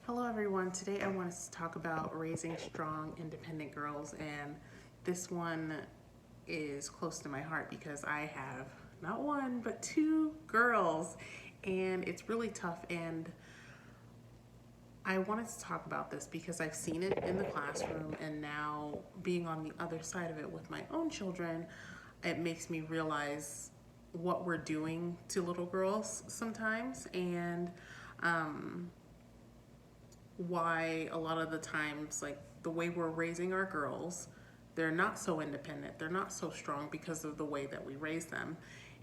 Hello everyone, today I want to talk about raising strong, independent girls, and this one is close to my heart because I have not one, but two girls, and it's really tough, and I wanted to talk about this because I've seen it in the classroom, and now being on the other side of it with my own children, it makes me realize what we're doing to little girls sometimes, and why a lot of the times, like the way we're raising our girls, they're not so independent, they're not so strong because of the way that we raise them.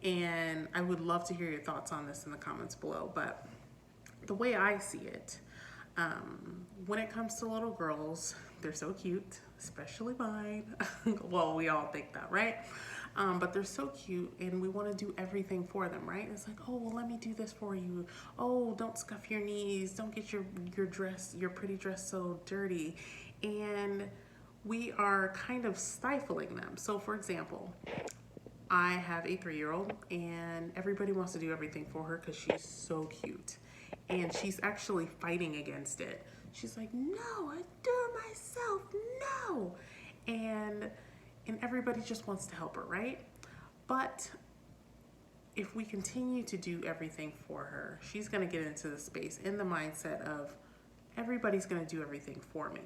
And I would love to hear your thoughts on this in the comments below. But the way I see it, when it comes to little girls, they're so cute, especially mine. Well, we all think that, right? But they're so cute, and we want to do everything for them, right? It's like, oh, well, let me do this for you. Oh, don't scuff your knees. Don't get your dress, your pretty dress, so dirty. And we are kind of stifling them. So, for example, I have a 3-year-old, and everybody wants to do everything for her because she's so cute. And she's actually fighting against it. She's like, no, I do it myself, no. And everybody just wants to help her, right? But if we continue to do everything for her, she's gonna get into the space in the mindset of everybody's gonna do everything for me.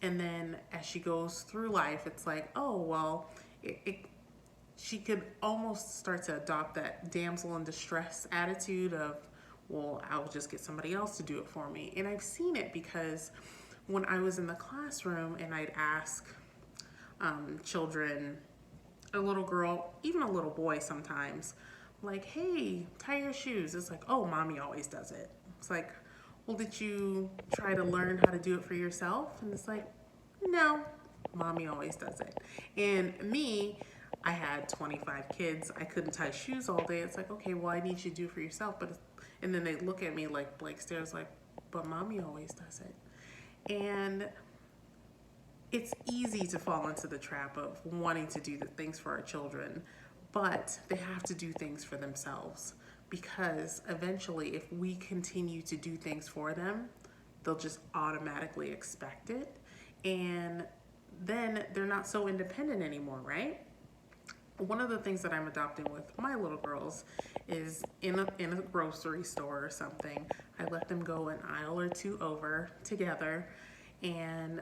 And then as she goes through life, it's like, oh, well, she could almost start to adopt that damsel in distress attitude of, well, I'll just get somebody else to do it for me. And I've seen it because when I was in the classroom and I'd ask children, a little girl, even a little boy sometimes, like, hey, tie your shoes. It's like, oh, mommy always does it. It's like, well, did you try to learn how to do it for yourself? And it's like, no, mommy always does it. And me, I had 25 kids. I couldn't tie shoes all day. It's like, okay, well, I need you to do it for yourself. And then they look at me like blank stares, like, but mommy always does it. And it's easy to fall into the trap of wanting to do the things for our children, but they have to do things for themselves, because eventually if we continue to do things for them, they'll just automatically expect it, and then they're not so independent anymore, right? One of the things that I'm adopting with my little girls is in a grocery store or something, I let them go an aisle or two over together, and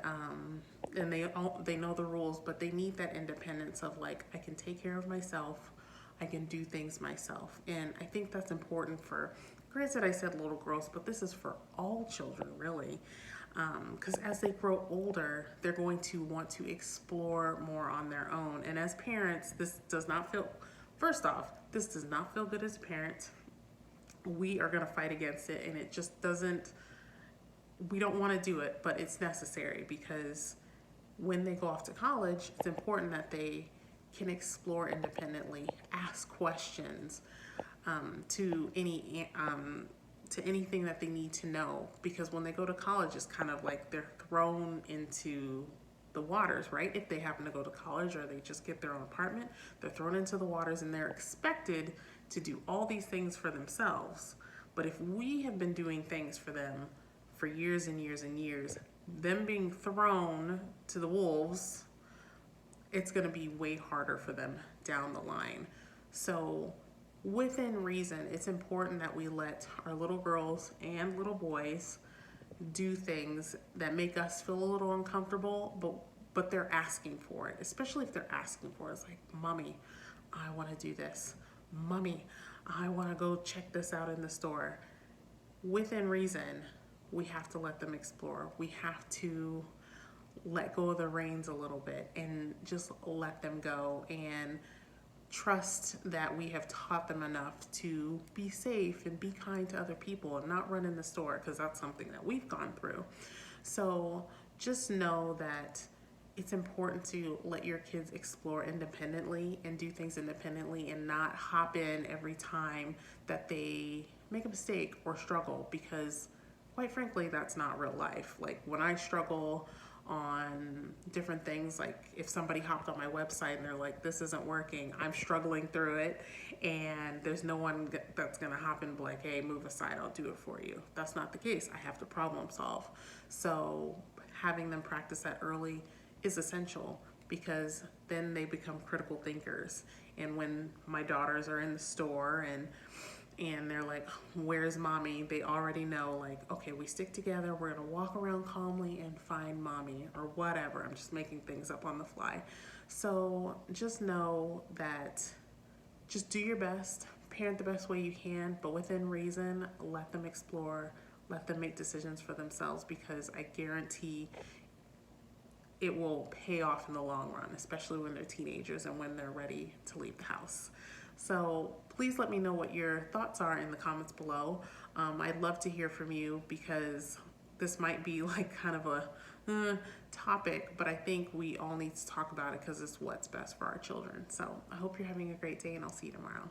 they know the rules, but they need that independence of, like, I can take care of myself, I can do things myself. And I think that's important for, granted I said little girls, but this is for all children really, because as they grow older, they're going to want to explore more on their own. And as parents, this does not feel, first off, this does not feel good as a parent. We are going to fight against it, and it just doesn't, we don't want to do it, but it's necessary, because when they go off to college, it's important that they can explore independently, ask questions to anything that they need to know, because when they go to college, it's kind of like they're thrown into the waters, right? If they happen to go to college or they just get their own apartment, they're thrown into the waters and they're expected to do all these things for themselves. But if we have been doing things for them for years and years and years, them being thrown to the wolves, it's going to be way harder for them down the line. So within reason, it's important that we let our little girls and little boys do things that make us feel a little uncomfortable, but they're asking for it, especially if they're asking for it. It's like, mommy, I want to do this. Mommy, I want to go check this out in the store. Within reason, we have to let them explore. We have to let go of the reins a little bit and just let them go, and trust that we have taught them enough to be safe and be kind to other people and not run in the store, because that's something that we've gone through. So just know that it's important to let your kids explore independently and do things independently, and not hop in every time that they make a mistake or struggle, because quite frankly, that's not real life. Like when I struggle on different things. Like if somebody hopped on my website and they're like, this isn't working, I'm struggling through it, and there's no one that's gonna hop in and be like, hey, move aside, I'll do it for you. That's not the case. I have to problem solve. So having them practice that early is essential, because then they become critical thinkers. And when my daughters are in the store and they're like, where's mommy? They already know, like, okay, we stick together, we're gonna walk around calmly and find mommy, or whatever. I'm just making things up on the fly. So just know that, just do your best, parent the best way you can, but within reason. Let them explore, let them make decisions for themselves, because I guarantee it will pay off in the long run, especially when they're teenagers and when they're ready to leave the house. So please let me know what your thoughts are in the comments below. I'd love to hear from you, because this might be like kind of a topic, but I think we all need to talk about it because it's what's best for our children. So I hope you're having a great day, and I'll see you tomorrow.